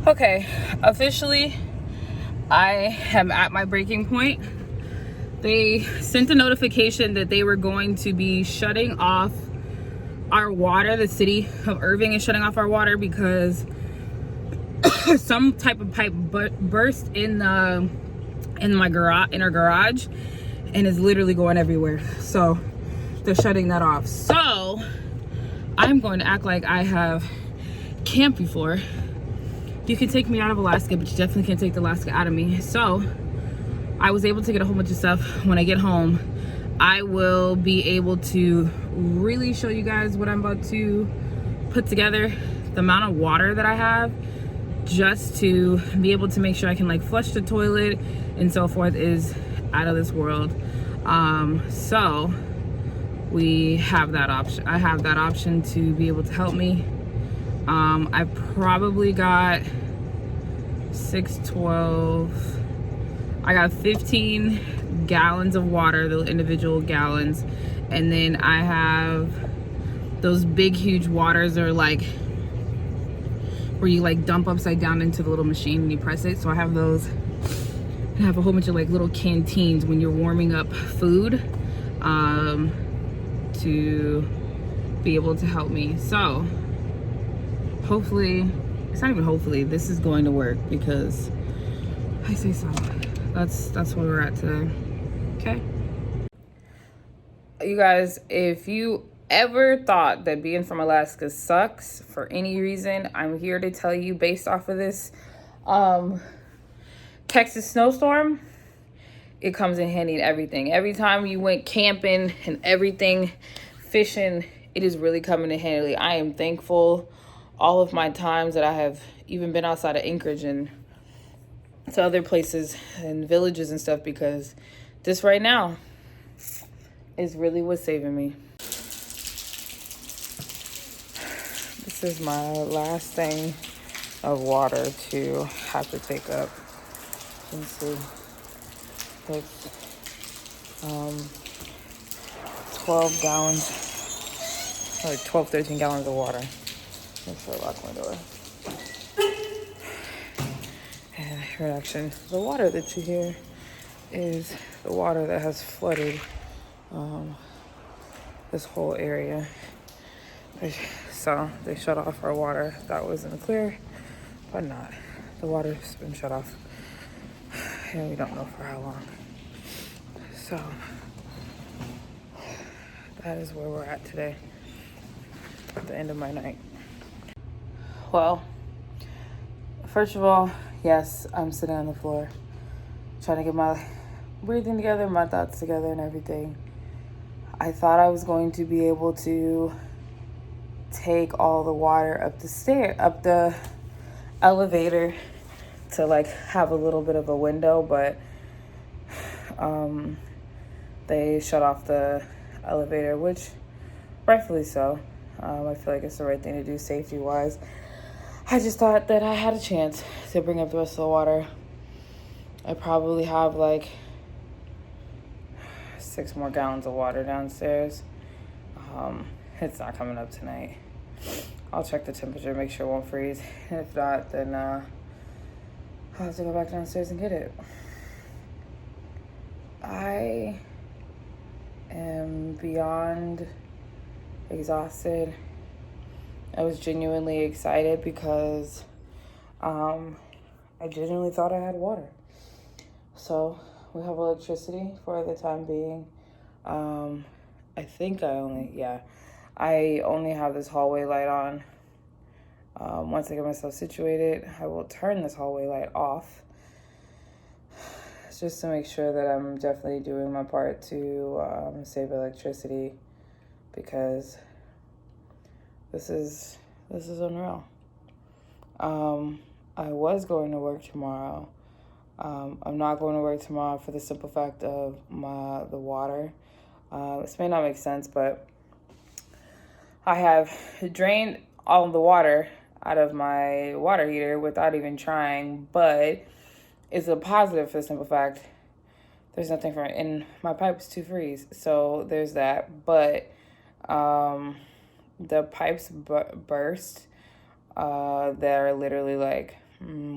Okay, officially, I am at my breaking point. They sent a notification that they were going to be shutting off our water. The city of Irving is shutting off our water because some type of pipe burst in my garage, in our garage, and is literally going everywhere. So they're shutting that off. So I'm going to act like I have camped before. You can take me out of Alaska, but you definitely can't take the Alaska out of me. So I was able to get a whole bunch of stuff. When I get home, I will be able to really show you guys what I'm about to put together. The amount of water that I have just to be able to make sure I can like flush the toilet and so forth is out of this world. So we have that option. I have that option to be able to help me. I probably got 12. I got 15 gallons of water, the individual gallons, and then I have those big huge waters are like where you like dump upside down into the little machine and you press it. So I have those. I have a whole bunch of like little canteens when you're warming up food to be able to help me. So hopefully, it's not even hopefully, this is going to work because I say so. That's where we're at today. Okay. You guys, if you ever thought that being from Alaska sucks for any reason, I'm here to tell you based off of this Texas snowstorm, it comes in handy in everything. Every time you went camping and everything, fishing, it is really coming in handy. I am thankful all of my times that I have even been outside of Anchorage and to other places and villages and stuff, because this right now is really what's saving me. This is my last thing of water to have to take up. You can see it's 12 gallons, like 12, 13 gallons of water. Make sure I lock my door. And reaction, the water that you hear is the water that has flooded this whole area. So they shut off our water. That was in the clear, but not. The water's been shut off, and we don't know for how long. So that is where we're at today, at the end of my night. Well, first of all, yes, I'm sitting on the floor, trying to get my breathing together, my thoughts together and everything. I thought I was going to be able to take all the water up the elevator to like have a little bit of a window, but they shut off the elevator, which rightfully so. I feel like it's the right thing to do safety wise. I just thought that I had a chance to bring up the rest of the water. I probably have like 6 more gallons of water downstairs. It's not coming up tonight. I'll check the temperature, make sure it won't freeze. If not, then I'll have to go back downstairs and get it. I am beyond exhausted. I was genuinely excited because I genuinely thought I had water. So we have electricity for the time being. I think I only have this hallway light on. Once I get myself situated, I will turn this hallway light off just to make sure that I'm definitely doing my part to save electricity, because this is unreal. I was going to work tomorrow. I'm not going to work tomorrow for the simple fact of the water. This may not make sense, but I have drained all the water out of my water heater without even trying, but it's a positive for the simple fact there's nothing from it, and my pipe's to freeze, so there's that. But the pipes burst that are literally like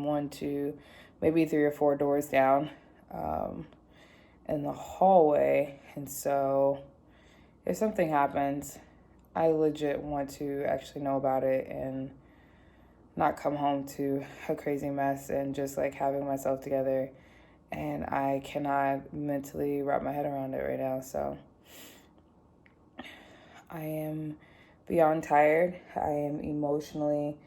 one, two, maybe 3 or 4 doors down in the hallway. And so if something happens, I legit want to actually know about it and not come home to a crazy mess and just like having myself together. And I cannot mentally wrap my head around it right now. So I am beyond tired. I am emotionally,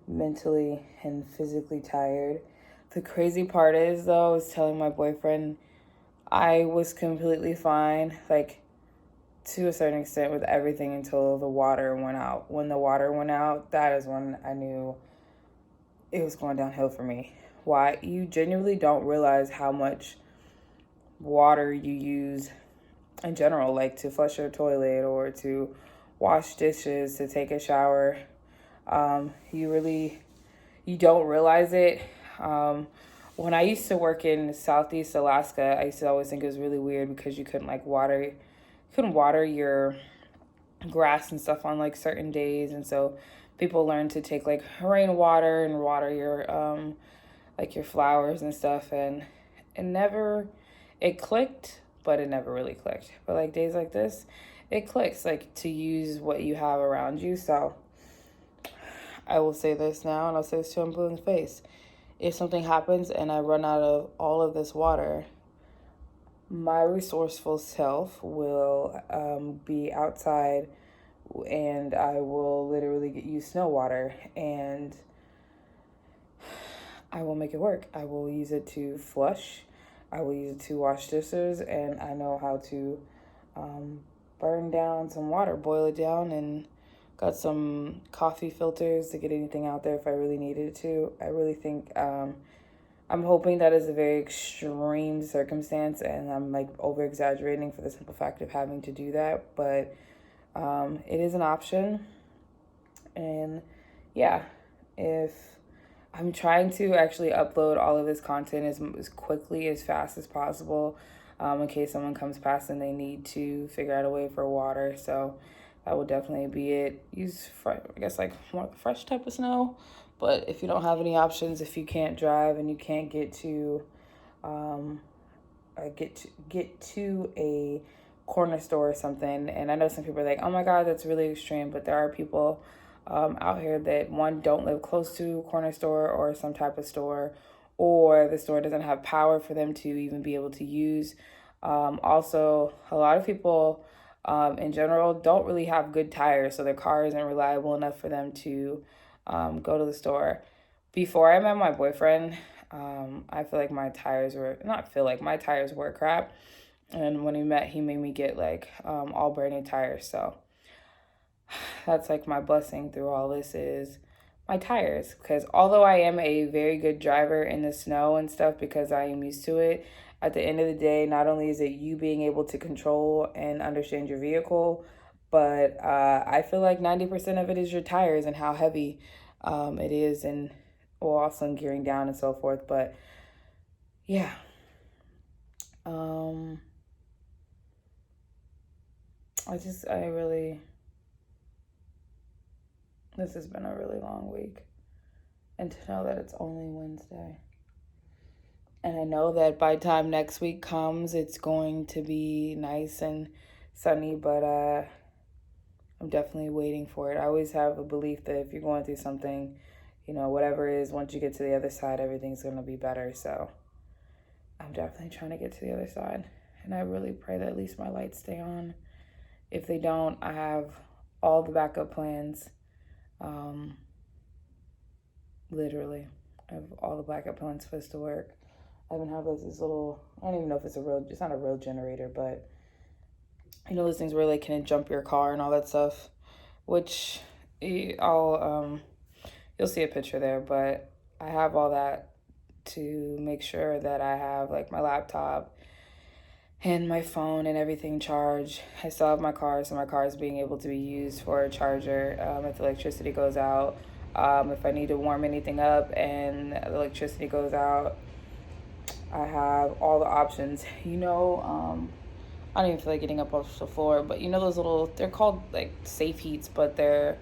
mentally, and physically tired. The crazy part is, though, I was telling my boyfriend I was completely fine, like to a certain extent, with everything until the water went out. When the water went out, that is when I knew it was going downhill for me. Why? You genuinely don't realize how much water you use in general, like to flush your toilet or to wash dishes, to take a shower. You don't realize it. When I used to work in Southeast Alaska, I used to always think it was really weird because you couldn't water your grass and stuff on like certain days, and so people learned to take like rainwater and water your like your flowers and stuff, and it clicked, but it never really clicked. But like days like this, it clicks, like to use what you have around you. So I will say this now, and I'll say this to him blue in the face. If something happens and I run out of all of this water, my resourceful self will be outside, and I will literally use snow water, and I will make it work. I will use it to flush. I will use it to wash dishes, and I know how to burn down some water, boil it down, and got some coffee filters to get anything out there if I really needed to. I really think I'm hoping that is a very extreme circumstance, and I'm like over exaggerating for the simple fact of having to do that, but it is an option. And yeah, if I'm trying to actually upload all of this content as quickly, as fast as possible, in case someone comes past and they need to figure out a way for water. So that would definitely be it. Use, I guess, like more fresh type of snow. But if you don't have any options, if you can't drive and you can't get to get to a corner store or something, and I know some people are like, oh my God, that's really extreme, but there are people out here that, one, don't live close to a corner store or some type of store, or the store doesn't have power for them to even be able to use. Also, a lot of people in general don't really have good tires, so their car isn't reliable enough for them to go to the store. Before I met my boyfriend, I feel like my tires were crap. And when we met, he made me get like all brand new tires. So that's like my blessing through all this is my tires. Because although I am a very good driver in the snow and stuff because I am used to it, at the end of the day, not only is it you being able to control and understand your vehicle, but I feel like 90% of it is your tires and how heavy it is, and also gearing down and so forth. But yeah, this has been a really long week, and to know that it's only Wednesday, and I know that by the time next week comes, it's going to be nice and sunny, but I'm definitely waiting for it. I always have a belief that if you're going through something, whatever it is, once you get to the other side, everything's going to be better. So I'm definitely trying to get to the other side. And I really pray that at least my lights stay on. If they don't, I have all the backup plans. Literally, I have all the backup plans for this to work. I even have this little, I don't even know if it's not a real generator, but those things where like, can it jump your car and all that stuff, which you'll see a picture there, but I have all that to make sure that I have like my laptop and my phone and everything charged. I still have my car, so my car is being able to be used for a charger if the electricity goes out. If I need to warm anything up and the electricity goes out, I have all the options. I don't even feel like getting up off the floor, but those they're called like safe heats, but they're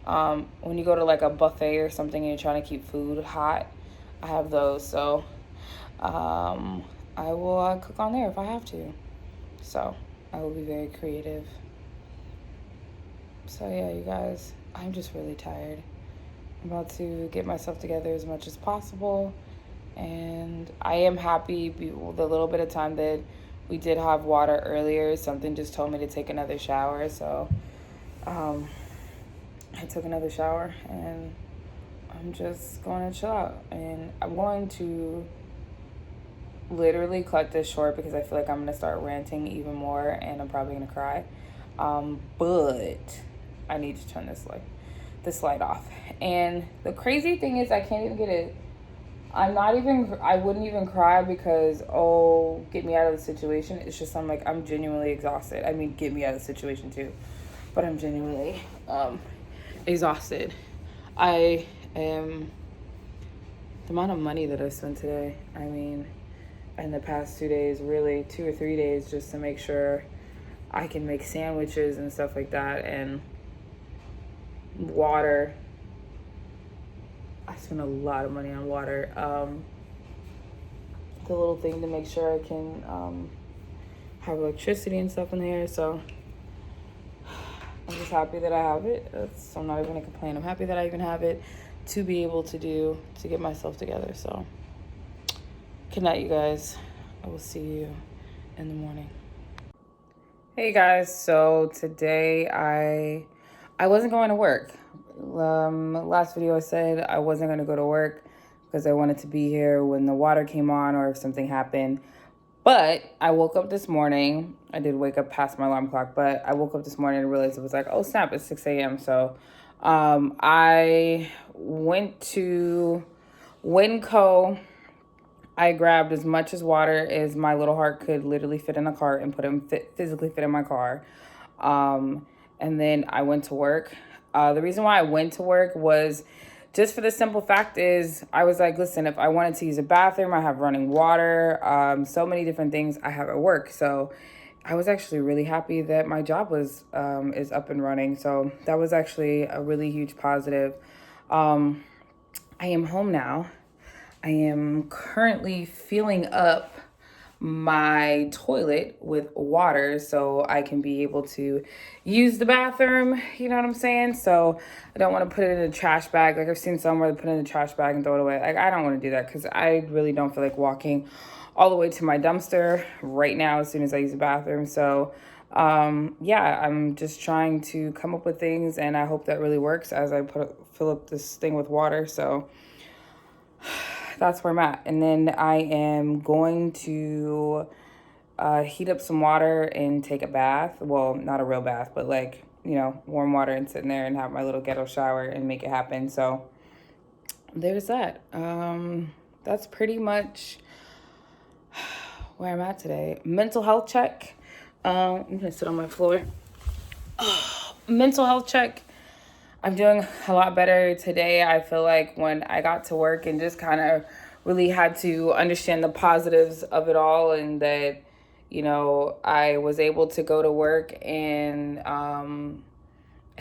when you go to like a buffet or something and you're trying to keep food hot, I have those. So I will cook on there if I have to. So I will be very creative. So yeah, you guys, I'm just really tired. I'm about to get myself together as much as possible. And I am happy the little bit of time that we did have water earlier. Something just told me to take another shower. So I took another shower and I'm just going to chill out. And I'm going to literally cut this short because I feel like I'm going to start ranting even more and I'm probably going to cry. But I need to turn this light off. And the crazy thing is I can't even get it. I wouldn't even cry because, oh, get me out of the situation. It's just I'm genuinely exhausted. I mean, get me out of the situation too. But I'm genuinely exhausted. I am, the amount of money that I spent today, I mean, in the past 2 days, really 2 or 3 days, just to make sure I can make sandwiches and stuff like that, and water. I spent a lot of money on water. The little thing to make sure I can have electricity and stuff in there. So I'm just happy that I have it. I'm not even gonna complain. I'm happy that I even have it to be able to get myself together. So good night, you guys. I will see you in the morning. Hey guys, so today I wasn't going to work. Last video I said I wasn't going to go to work because I wanted to be here when the water came on or if something happened. But I woke up this morning. I did wake up past my alarm clock, but I woke up this morning and realized it was like, oh snap, it's 6 a.m. So I went to Winco. I grabbed as much as water as my little heart could literally fit in a cart and physically fit in my car. And then I went to work. The reason why I went to work was just for the simple fact is I was like, listen, if I wanted to use a bathroom, I have running water, so many different things I have at work. So I was actually really happy that my job is up and running. So that was actually a really huge positive. I am home now. I am currently filling up my toilet with water so I can be able to use the bathroom, you know what I'm saying? So I don't want to put it in a trash bag. Like I've seen somewhere they put it in a trash bag and throw it away. Like I don't want to do that because I really don't feel like walking all the way to my dumpster right now as soon as I use the bathroom. So yeah, I'm just trying to come up with things and I hope that really works as I fill up this thing with water. So that's where I'm at. And then I am going to heat up some water and take a bath. Well, not a real bath, but like, you know, warm water and sit in there and have my little ghetto shower and make it happen. So there's that. That's pretty much where I'm at today. Mental health check. I'm going to sit on my floor. Mental health check. I'm doing a lot better today. I feel like when I got to work and just kind of really had to understand the positives of it all and that, you know, I was able to go to work and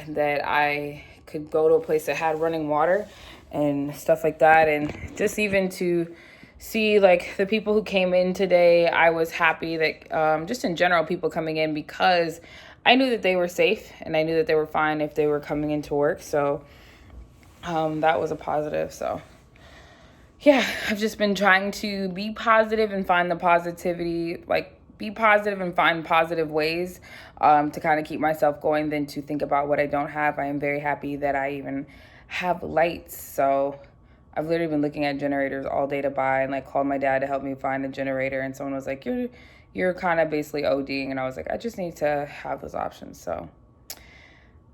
that I could go to a place that had running water and stuff like that. And just even to see like the people who came in today, I was happy that just in general, people coming in because I knew that they were safe and I knew that they were fine if they were coming into work. So that was a positive. So yeah, I've just been trying to be positive and find the positivity, like be positive and find positive ways to kind of keep myself going than to think about what I don't have. I am very happy that I even have lights. So I've literally been looking at generators all day to buy and like called my dad to help me find a generator. And someone was like, you're kind of basically ODing. And I was like, I just need to have those options. So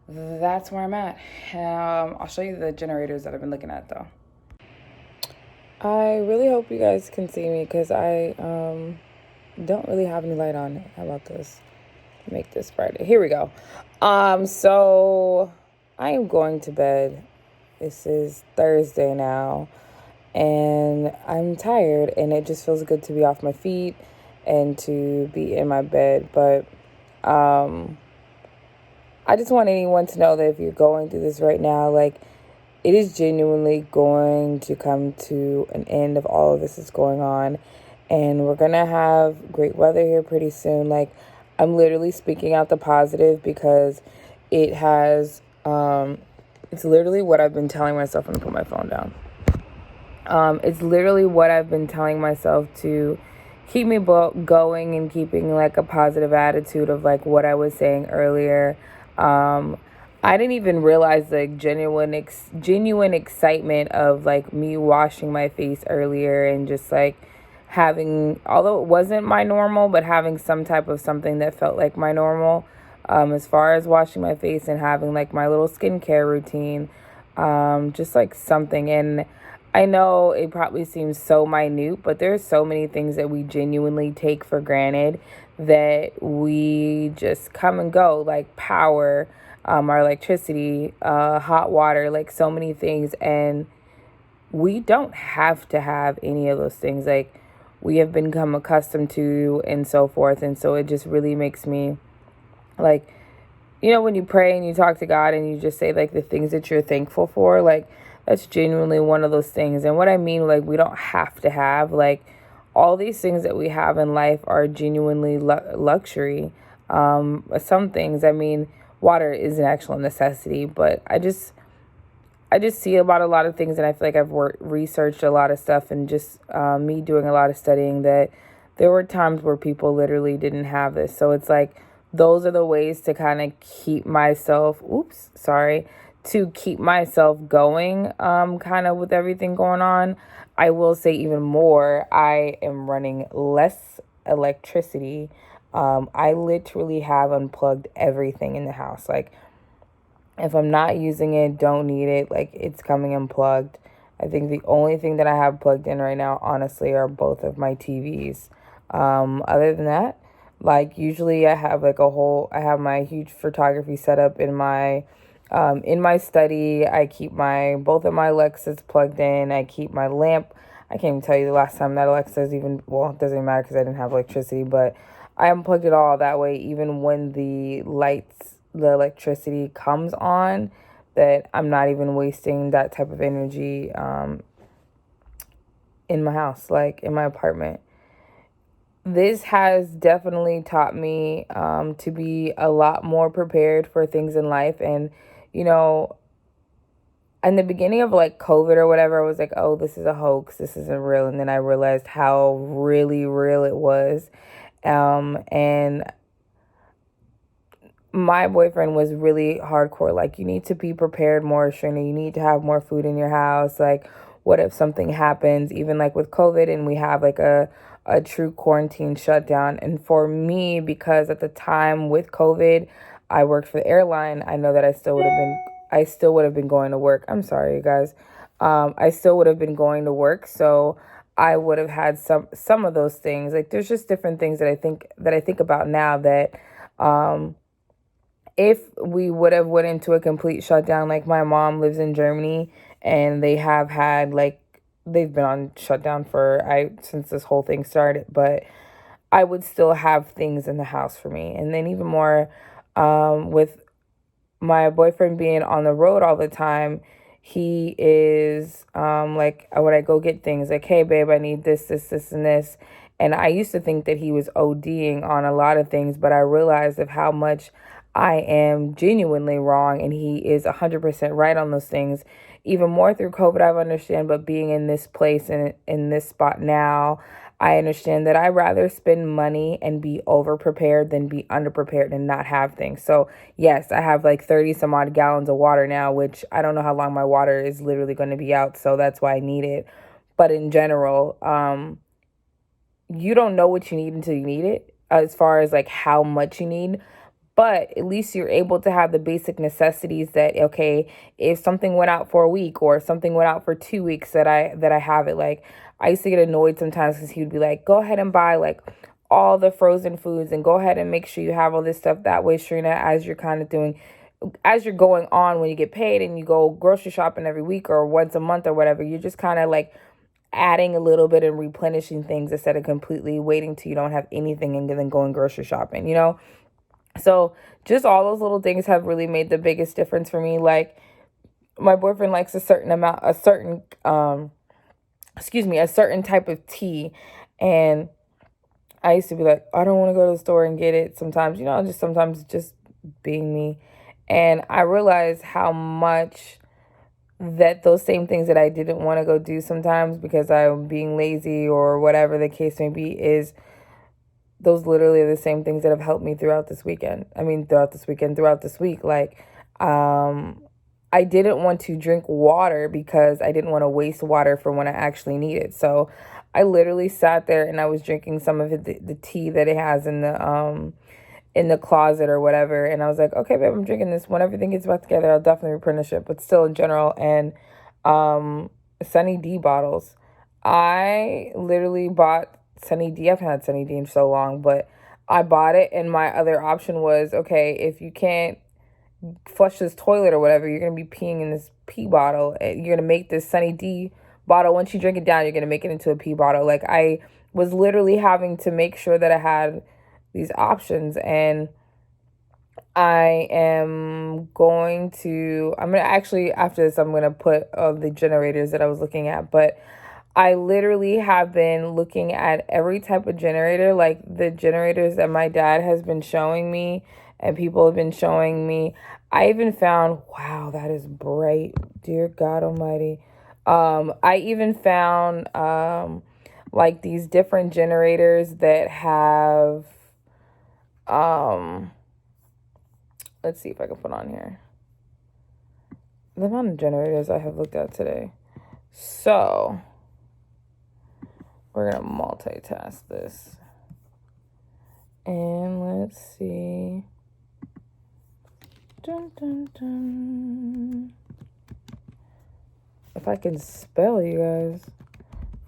that's where I'm at. I'll show you the generators that I've been looking at though. I really hope you guys can see me because I don't really have any light on. How about this? Make this brighter. Here we go. So I am going to bed. This is Thursday now and I'm tired and it just feels good to be off my feet and to be in my bed. But I just want anyone to know that if you're going through this right now, like it is genuinely going to come to an end of all of this is going on. And we're going to have great weather here pretty soon. Like, I'm literally speaking out the positive because it has, it's literally what I've been telling myself. I'm going to put my phone down. It's literally what I've been telling myself to keep me going and keeping like a positive attitude of like what I was saying earlier. I didn't even realize the genuine excitement of like me washing my face earlier and just like having, although it wasn't my normal, but having some type of something that felt like my normal. As far as washing my face and having like my little skincare routine, just like something. And I know it probably seems so minute, but there's so many things that we genuinely take for granted that we just come and go, like power, our electricity, hot water, like so many things. And we don't have to have any of those things. Like, we have become accustomed to and so forth. And so it just really makes me like, when you pray and you talk to God and you just say like the things that you're thankful for, like that's genuinely one of those things. And what I mean, like, we don't have to have like all these things that we have in life are genuinely luxury. Some things, I mean, water is an actual necessity, but I just see about a lot of things, and I feel like I've researched a lot of stuff, and just me doing a lot of studying, that there were times where people literally didn't have this. So it's like those are the ways to kind of keep myself, to keep myself going, kind of with everything going on. I will say even more, I am running less electricity. I literally have unplugged everything in the house. Like, if I'm not using it, don't need it, like it's coming unplugged. I think the only thing that I have plugged in right now, honestly, are both of my TVs. Other than that, like usually I have I have my huge photography setup in my study. I keep both of my Alexas plugged in. I keep my lamp. I can't even tell you the last time that Alexa is even, well, it doesn't matter because I didn't have electricity, but I unplugged it all that way, even when the electricity comes on, that I'm not even wasting that type of energy in my house, like in my apartment. This has definitely taught me to be a lot more prepared for things in life. And, you know, in the beginning of like COVID or whatever, I was like, oh, this is a hoax. This isn't real. And then I realized how really real it was. And my boyfriend was really hardcore. Like, you need to be prepared more, Shrina. You need to have more food in your house. Like, what if something happens, even like with COVID, and we have like a true quarantine shutdown? And for me, because at the time with COVID, I worked for the airline, I know that I still would have been going to work. I'm sorry, you guys. I still would have been going to work. So I would have had some of those things. Like, there's just different things that I think about now that, if we would have went into a complete shutdown, like my mom lives in Germany, and they have had like, they've been on shutdown since this whole thing started, but I would still have things in the house for me. And then even more, with my boyfriend being on the road all the time, he is like, when I go get things, like, hey babe, I need this and this. And I used to think that he was ODing on a lot of things, but I realized of how much I am genuinely wrong, and he is 100% right on those things. Even more through COVID, I've understand, but being in this place and in this spot now, I understand that I'd rather spend money and be over prepared than be underprepared and not have things. So yes, I have like 30 some odd gallons of water now, which I don't know how long my water is literally going to be out. So that's why I need it. But in general, you don't know what you need until you need it, as far as like how much you need. But at least you're able to have the basic necessities that, okay, if something went out for a week or something went out for 2 weeks, that I have it. Like, I used to get annoyed sometimes because he would be like, go ahead and buy like all the frozen foods and go ahead and make sure you have all this stuff. That way, Shrina, as you're going on, when you get paid and you go grocery shopping every week or once a month or whatever, you're just kind of like adding a little bit and replenishing things instead of completely waiting till you don't have anything and then going grocery shopping, So just all those little things have really made the biggest difference for me. Like, my boyfriend likes a certain amount, a certain, a certain type of tea. And I used to be like, I don't want to go to the store and get it sometimes, just sometimes just being me. And I realized how much that those same things that I didn't want to go do sometimes because I'm being lazy or whatever the case may be is those literally are the same things that have helped me throughout this weekend. I mean, throughout this week. Like, I didn't want to drink water because I didn't want to waste water for when I actually need it. So I literally sat there and I was drinking some of the tea that it has in the closet or whatever. And I was like, okay, babe, I'm drinking this. When everything gets back together, I'll definitely replenish it. But still in general, and Sunny D bottles. I literally bought Sunny D. I've had Sunny D in so long, but I bought it, and my other option was, okay, if you can't flush this toilet or whatever, you're going to be peeing in this pee bottle. You're going to make this Sunny D bottle. Once you drink it down, you're going to make it into a pee bottle. Like, I was literally having to make sure that I had these options, and I'm going to actually, after this, I'm going to put the generators that I was looking at, but I literally have been looking at every type of generator, like the generators that my dad has been showing me and people have been showing me. I even found, wow, that is bright. Dear God Almighty. I even found like these different generators that have, let's see if I can put on here the amount of generators I have looked at today. So we're going to multitask this. And let's see. Dun, dun, dun. If I can spell, you guys.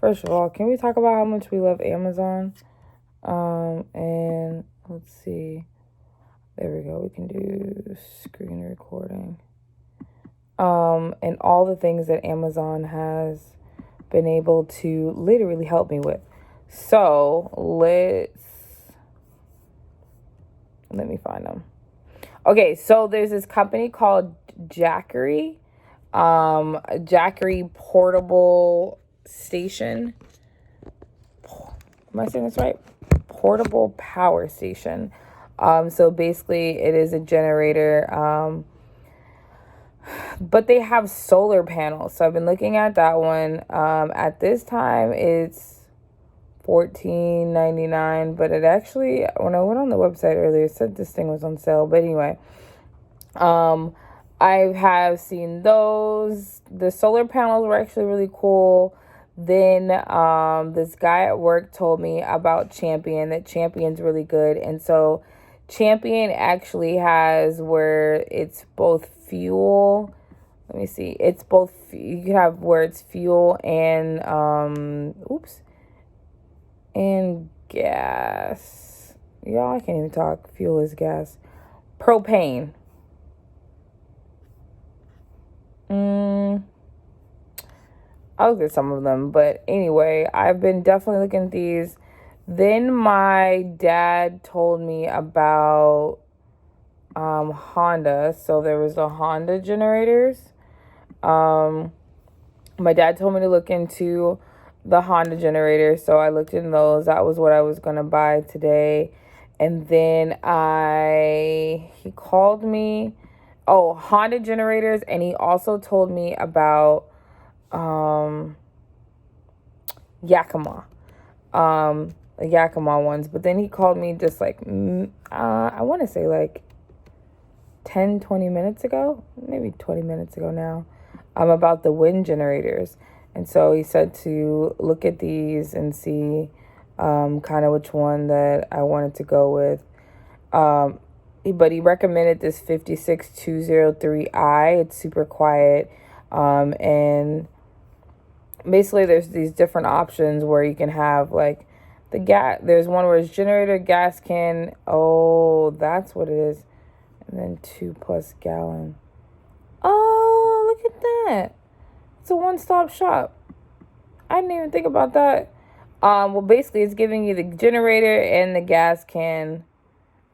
First of all, can we talk about how much we love Amazon? And let's see. There we go. We can do screen recording. And all the things that Amazon has been able to literally help me with. So let me find them. Okay, so there's this company called Jackery. Jackery Portable Station. Am I saying this right? Portable Power Station. So basically it is a generator. But they have solar panels. So I've been looking at that one. At this time, it's $14.99. But it actually, when I went on the website earlier, it said this thing was on sale. But anyway, I have seen those. The solar panels were actually really cool. Then this guy at work told me about Champion, that Champion's really good. And so Champion actually has where it's both fuel. Let me see. It's both, you can have where it's fuel and, and gas. Y'all, I can't even talk. Fuel is gas. Propane. I looked at some of them, but anyway, I've been definitely looking at these. Then my dad told me about Honda. So there was the Honda generators. My dad told me to look into the Honda generators, so I looked in those. That was what I was gonna buy today. And then he called me, Honda generators, and he also told me about Yakima, Yakima ones. But then he called me just like I want to say like 10-20 minutes ago, maybe 20 minutes ago now, about the wind generators. And so he said to look at these and see kind of which one that I wanted to go with. But he recommended this 56203i. It's super quiet. And basically there's these different options where you can have like the gas. There's one where it's generator, gas can. Oh, that's what it is. And then 2+ gallon. Oh, look at that. It's a one-stop shop. I didn't even think about that. Well, basically, it's giving you the generator and the gas can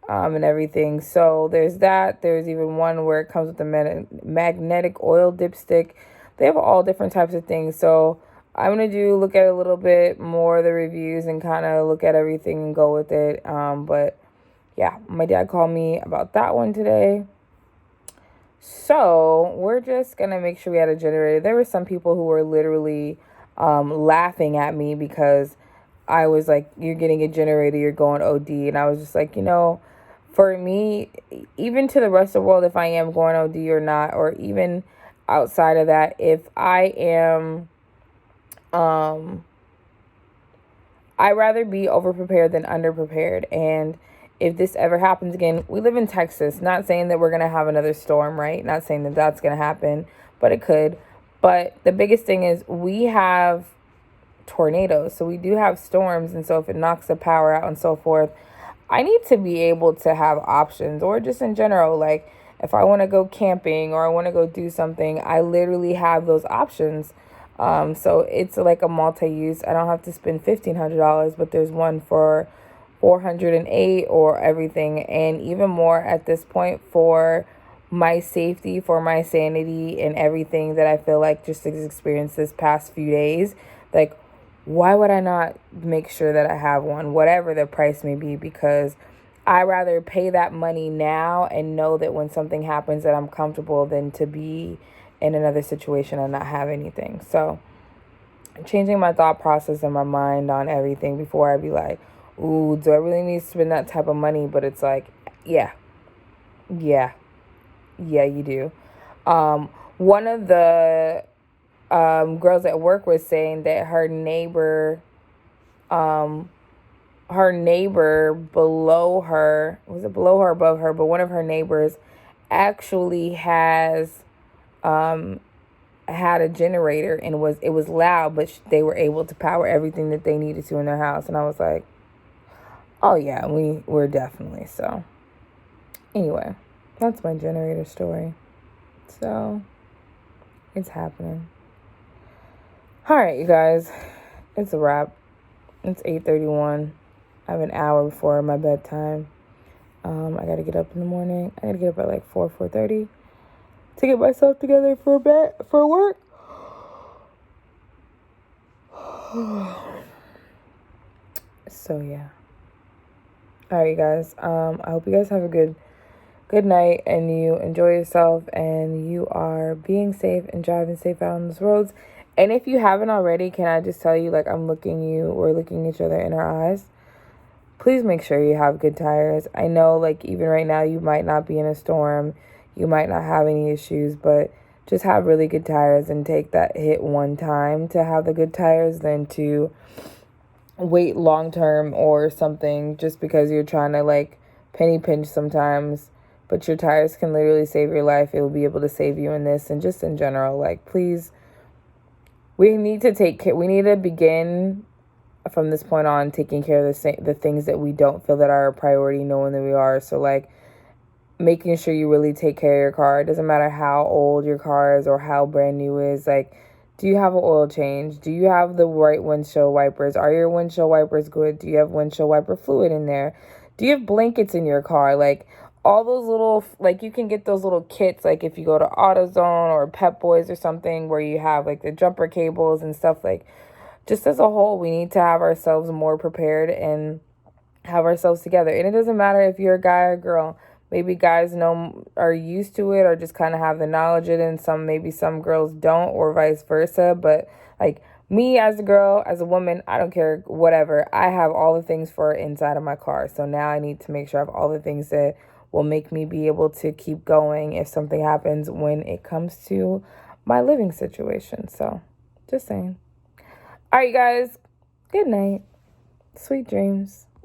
and everything. So there's that. There's even one where it comes with the magnetic oil dipstick. They have all different types of things. So I'm going to look at a little bit more of the reviews and kind of look at everything and go with it. But yeah, my dad called me about that one today. So we're just going to make sure we had a generator. There were some people who were literally laughing at me because I was like, you're getting a generator, you're going OD. And I was just like, for me, even to the rest of the world, if I am going OD or not, or even outside of that, if I am, I'd rather be overprepared than underprepared. And if this ever happens again, we live in Texas, not saying that we're going to have another storm, right? Not saying that that's going to happen, but it could. But the biggest thing is we have tornadoes. So we do have storms. And so if it knocks the power out and so forth, I need to be able to have options, or just in general, like if I want to go camping or I want to go do something, I literally have those options. So it's like a multi-use. I don't have to spend $1,500, but there's one for $408 or everything, and even more at this point for my safety, for my sanity, and everything that I feel like just experienced this past few days. Like, why would I not make sure that I have one, whatever the price may be? Because I rather pay that money now and know that when something happens that I'm comfortable than to be in another situation and not have anything. So I'm changing my thought process and my mind on everything before I be like, ooh, do I really need to spend that type of money? But it's like, yeah, you do. One of the girls at work was saying that her neighbor below her, was it below her or above her, but one of her neighbors actually has had a generator, and it was loud, but they were able to power everything that they needed to in their house. And I was like, oh yeah, we're definitely. So anyway, that's my generator story. So it's happening. All right, you guys, it's a wrap. It's 8:31. I have an hour before my bedtime. I got to get up in the morning. I got to get up at like 4:30 to get myself together for work. So yeah. All right, you guys. I hope you guys have a good night, and you enjoy yourself, and you are being safe and driving safe out on those roads. And if you haven't already, can I just tell you, like, we're looking each other in our eyes. Please make sure you have good tires. I know, like, even right now, you might not be in a storm. You might not have any issues, but just have really good tires and take that hit one time to have the good tires than to wait long term or something just because you're trying to, like, penny pinch sometimes. But your tires can literally save your life. It will be able to save you in this, and just in general, like, please. We need to take care. We need to begin from this point on taking care of the things that we don't feel that are a priority, knowing that we are. So, like, making sure you really take care of your car. It doesn't matter how old your car is or how brand new it is. Like, do you have an oil change? Do you have the right windshield wipers? Are your windshield wipers good? Do you have windshield wiper fluid in there? Do you have blankets in your car? Like, all those little, like, you can get those little kits, like, if you go to AutoZone or Pep Boys or something, where you have, like, the jumper cables and stuff. Like, just as a whole, we need to have ourselves more prepared and have ourselves together. And it doesn't matter if you're a guy or a girl. Maybe guys are used to it or just kind of have the knowledge of it, and maybe some girls don't, or vice versa. But, like, me as a girl, as a woman, I don't care, whatever. I have all the things for inside of my car. So now I need to make sure I have all the things that will make me be able to keep going if something happens when it comes to my living situation. So, just saying. All right, you guys. Good night. Sweet dreams.